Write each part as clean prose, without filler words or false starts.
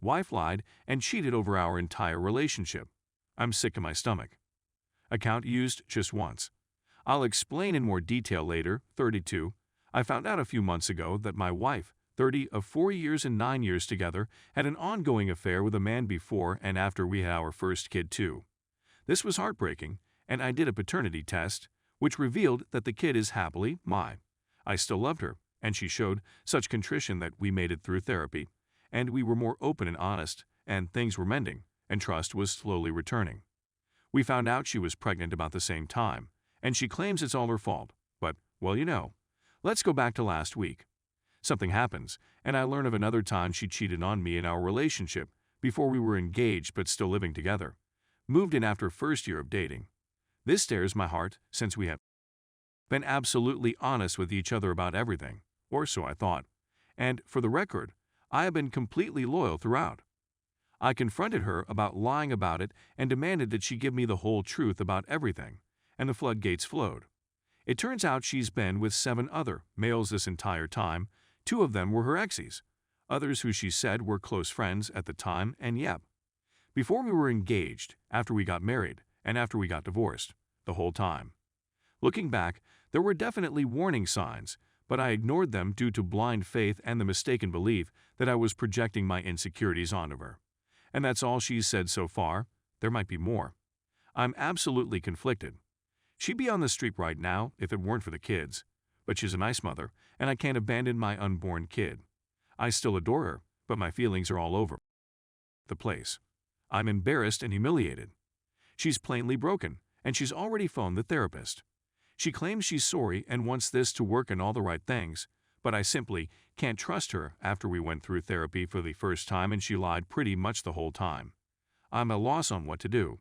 Wife lied and cheated over our entire relationship. I'm sick to my stomach. Account used just once. I'll explain in more detail later. 32. I found out a few months ago that my wife, 30, of 4 years and 9 years together, had an ongoing affair with a man before and after we had our first kid too. This was heartbreaking, and I did a paternity test, which revealed that the kid is happily mine. I still loved her, and she showed such contrition that we made it through therapy, and we were more open and honest, and things were mending, and trust was slowly returning. We found out she was pregnant about the same time, and she claims it's all her fault, but, well, let's go back to last week. Something happens, and I learn of another time she cheated on me in our relationship before we were engaged but still living together. Moved in after first year of dating. This tears my heart since we have been absolutely honest with each other about everything, or so I thought. And, for the record, I have been completely loyal throughout. I confronted her about lying about it and demanded that she give me the whole truth about everything, and the floodgates flowed. It turns out she's been with 7 other males this entire time. 2 of them were her exes, others who she said were close friends at the time, and yep. Before we were engaged, after we got married, and after we got divorced, the whole time. Looking back, there were definitely warning signs, but I ignored them due to blind faith and the mistaken belief that I was projecting my insecurities onto her. And that's all she's said so far. There might be more. I'm absolutely conflicted. She'd be on the street right now if it weren't for the kids, but she's a nice mother, and I can't abandon my unborn kid. I still adore her, but my feelings are all over the place. I'm embarrassed and humiliated. She's plainly broken, and she's already phoned the therapist. She claims she's sorry and wants this to work and all the right things, but I simply can't trust her after we went through therapy for the first time and she lied pretty much the whole time. I'm at a loss on what to do.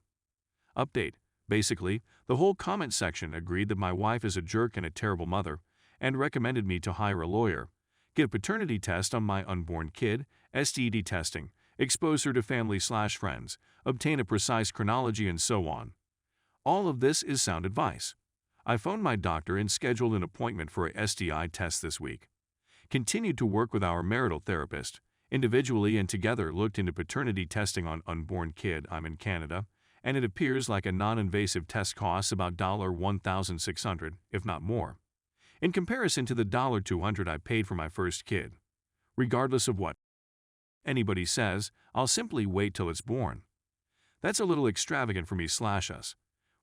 Update. Basically, the whole comment section agreed that my wife is a jerk and a terrible mother, and recommended me to hire a lawyer, get a paternity test on my unborn kid, STD testing, expose her to family/friends, obtain a precise chronology, and so on. All of this is sound advice. I phoned my doctor and scheduled an appointment for a STI test this week. Continued to work with our marital therapist, individually and together looked into paternity testing on unborn kid. I'm in Canada, and it appears like a non-invasive test costs about $1,600, if not more, in comparison to the $200 I paid for my first kid. Regardless of what anybody says, I'll simply wait till it's born. That's a little extravagant for me/us.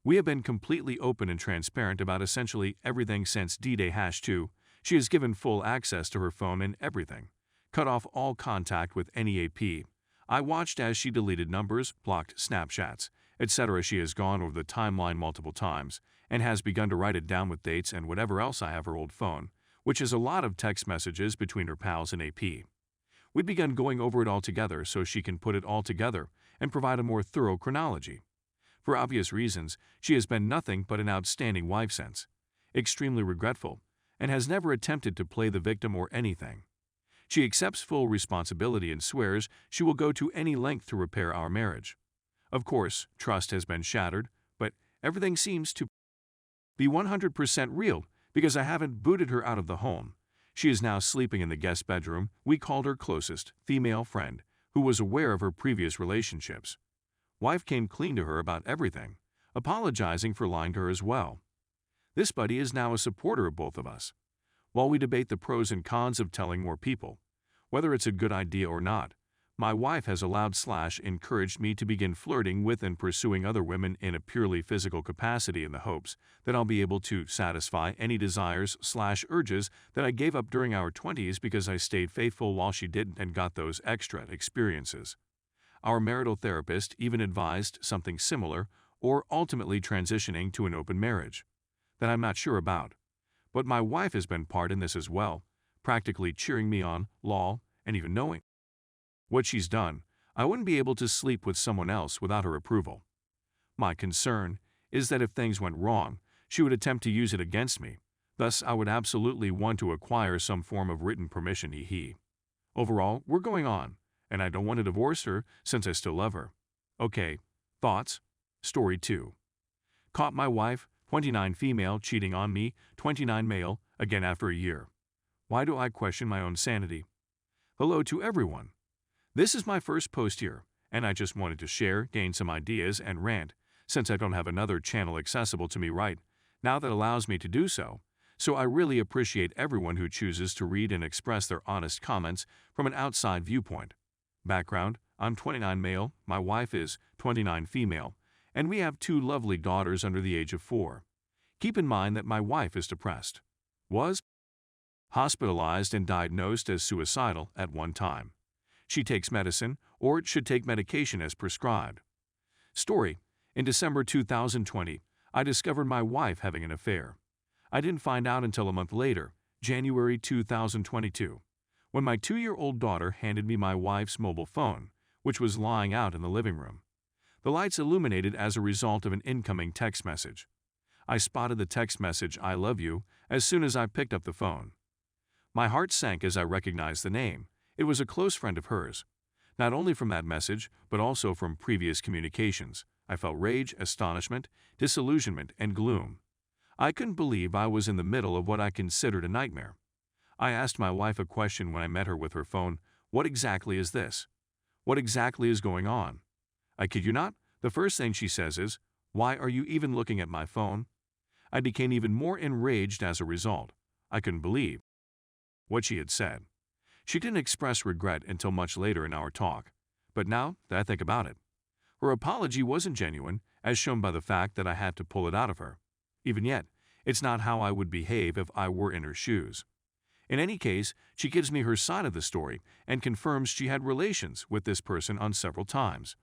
We have been completely open and transparent about essentially everything since D-Day #2. She has given full access to her phone and everything. Cut off all contact with any AP. I watched as she deleted numbers, blocked Snapchats, etc. She has gone over the timeline multiple times and has begun to write it down with dates and whatever else I have her old phone, which is a lot of text messages between her pals and AP. We'd begun going over it all together so she can put it all together and provide a more thorough chronology. For obvious reasons, she has been nothing but an outstanding wife since, extremely regretful, and has never attempted to play the victim or anything. She accepts full responsibility and swears she will go to any length to repair our marriage. Of course, trust has been shattered, but everything seems to be 100% real because I haven't booted her out of the home. She is now sleeping in the guest bedroom. We called her closest female friend, who was aware of her previous relationships. Wife came clean to her about everything, apologizing for lying to her as well. This buddy is now a supporter of both of us. While we debate the pros and cons of telling more people, whether it's a good idea or not, my wife has allowed/encouraged me to begin flirting with and pursuing other women in a purely physical capacity in the hopes that I'll be able to satisfy any desires/urges that I gave up during our 20s because I stayed faithful while she didn't and got those extra experiences. Our marital therapist even advised something similar, or ultimately transitioning to an open marriage, that I'm not sure about. But my wife has been part in this as well, practically cheering me on, lol, and even knowing what she's done, I wouldn't be able to sleep with someone else without her approval. My concern is that if things went wrong, she would attempt to use it against me. Thus, I would absolutely want to acquire some form of written permission. Overall, we're going on, and I don't want to divorce her since I still love her. Okay, thoughts? Story 2. Caught my wife, 29 female, cheating on me, 29 male, again after a year. Why do I question my own sanity? Hello to everyone. This is my first post here, and I just wanted to share, gain some ideas, and rant, since I don't have another channel accessible to me right now that allows me to do so. So I really appreciate everyone who chooses to read and express their honest comments from an outside viewpoint. Background: I'm 29 male, my wife is 29 female, and we have 2 lovely daughters under the age of 4. Keep in mind that my wife is depressed, was hospitalized and diagnosed as suicidal at one time. She takes medicine, or should take medication as prescribed. Story: in December 2020, I discovered my wife having an affair. I didn't find out until a month later, January 2022, when my 2-year-old daughter handed me my wife's mobile phone, which was lying out in the living room. The lights illuminated as a result of an incoming text message. I spotted the text message "I love you" as soon as I picked up the phone. My heart sank as I recognized the name. It was a close friend of hers. Not only from that message, but also from previous communications, I felt rage, astonishment, disillusionment, and gloom. I couldn't believe I was in the middle of what I considered a nightmare. I asked my wife a question when I met her with her phone: "What exactly is this? What exactly is going on?" I kid you not, the first thing she says is, "Why are you even looking at my phone?" I became even more enraged as a result. I couldn't believe what she had said. She didn't express regret until much later in our talk, but now that I think about it, her apology wasn't genuine, as shown by the fact that I had to pull it out of her. Even yet, it's not how I would behave if I were in her shoes. In any case, she gives me her side of the story and confirms she had relations with this person on several times.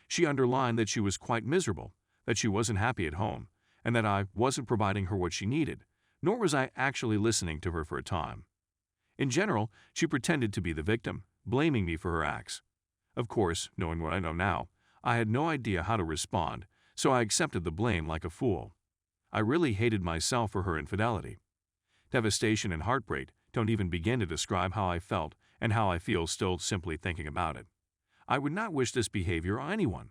She underlined that she was quite miserable, that she wasn't happy at home, and that I wasn't providing her what she needed, nor was I actually listening to her for a time. In general, she pretended to be the victim, blaming me for her acts. Of course, knowing what I know now, I had no idea how to respond, so I accepted the blame like a fool. I really hated myself for her infidelity. Devastation and heartbreak don't even begin to describe how I felt and how I feel still simply thinking about it. I would not wish this behavior on anyone.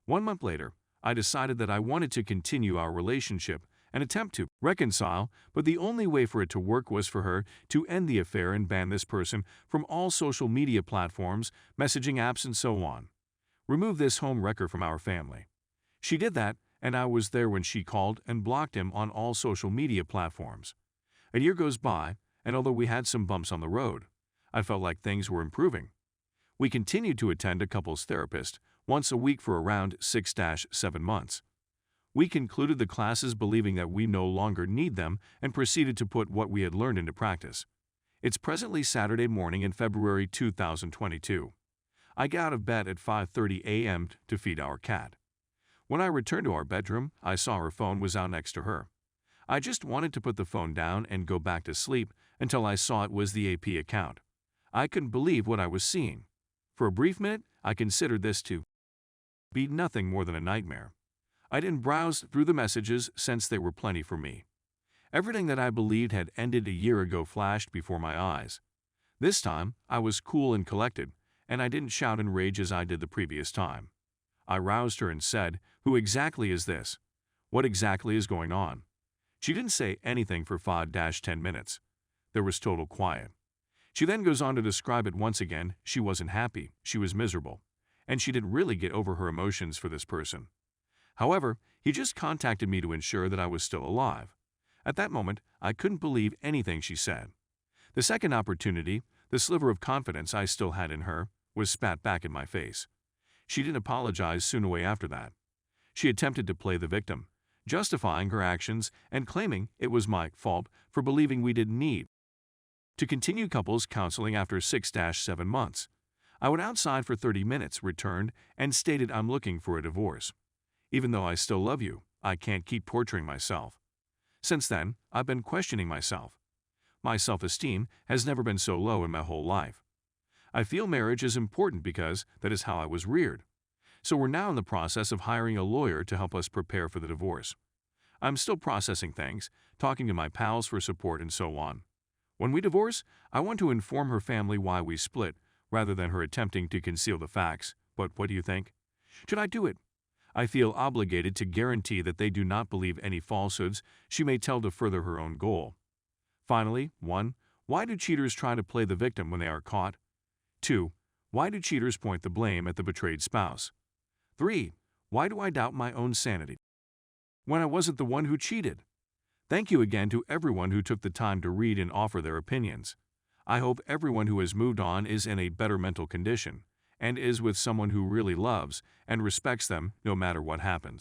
1 month later, I decided that I wanted to continue our relationship and attempt to reconcile, but the only way for it to work was for her to end the affair and ban this person from all social media platforms, messaging apps, and so on. Remove this home wrecker from our family. She did that, and I was there when she called and blocked him on all social media platforms. A year goes by, and although we had some bumps on the road, I felt like things were improving. We continued to attend a couples therapist once a week for around 6-7 months. We concluded the classes believing that we no longer need them and proceeded to put what we had learned into practice. It's presently Saturday morning in February 2022. I get out of bed at 5:30 a.m. to feed our cat. When I returned to our bedroom, I saw her phone was out next to her. I just wanted to put the phone down and go back to sleep until I saw it was the AP account. I couldn't believe what I was seeing. For a brief minute, I considered this to be nothing more than a nightmare. I didn't browse through the messages since they were plenty for me. Everything that I believed had ended a year ago flashed before my eyes. This time, I was cool and collected, and I didn't shout in rage as I did the previous time. I roused her and said, "Who exactly is this? What exactly is going on?" She didn't say anything for 5-10 minutes. There was total quiet. She then goes on to describe it once again. She wasn't happy, she was miserable, and she didn't really get over her emotions for this person. However, he just contacted me to ensure that I was still alive. At that moment, I couldn't believe anything she said. The second opportunity, the sliver of confidence I still had in her, was spat back in my face. She didn't apologize soon away after that. She attempted to play the victim, justifying her actions and claiming it was my fault for believing we didn't need to continue couples counseling after 6-7 months. I went outside for 30 minutes, returned, and stated I'm looking for a divorce. Even though I still love you, I can't keep torturing myself. Since then, I've been questioning myself. My self-esteem has never been so low in my whole life. I feel marriage is important because that is how I was reared. So we're now in the process of hiring a lawyer to help us prepare for the divorce. I'm still processing things, talking to my pals for support and so on. When we divorce, I want to inform her family why we split, rather than her attempting to conceal the facts. But what do you think? Should I do it? I feel obligated to guarantee that they do not believe any falsehoods she may tell to further her own goal. Finally, 1. Why do cheaters try to play the victim when they are caught? 2. Why do cheaters point the blame at the betrayed spouse? 3. Why do I doubt my own sanity when I wasn't the one who cheated? Thank you again to everyone who took the time to read and offer their opinions. I hope everyone who has moved on is in a better mental condition and is with someone who really loves and respects them no matter what happens.